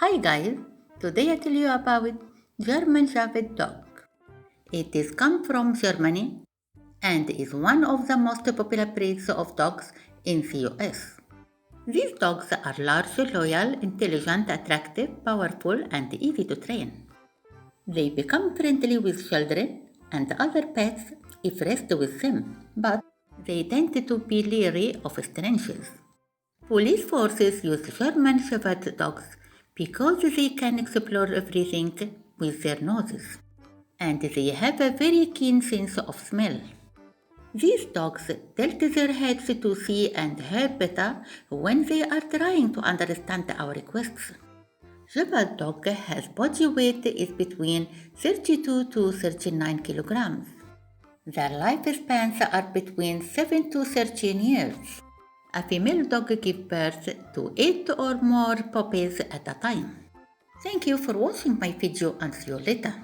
Hi guys, today I tell you about German Shepherd dog. It is come from Germany and is one of the most popular breeds of dogs in the US. These dogs are large, loyal, intelligent, attractive, powerful, and easy to train. They become friendly with children and other pets if rest with them, but they tend to be leery of strangers. Police forces use German Shepherd dogs because they can explore everything with their noses, and they have a very keen sense of smell. These dogs tilt their heads to see and hear better when they are trying to understand our requests. Shepherd dog has body weight is between 32 to 39 kilograms. Their lifespans are between 7 to 13 years. A female dog gives birth to 8 or more puppies at a time. Thank you for watching my video and see you later.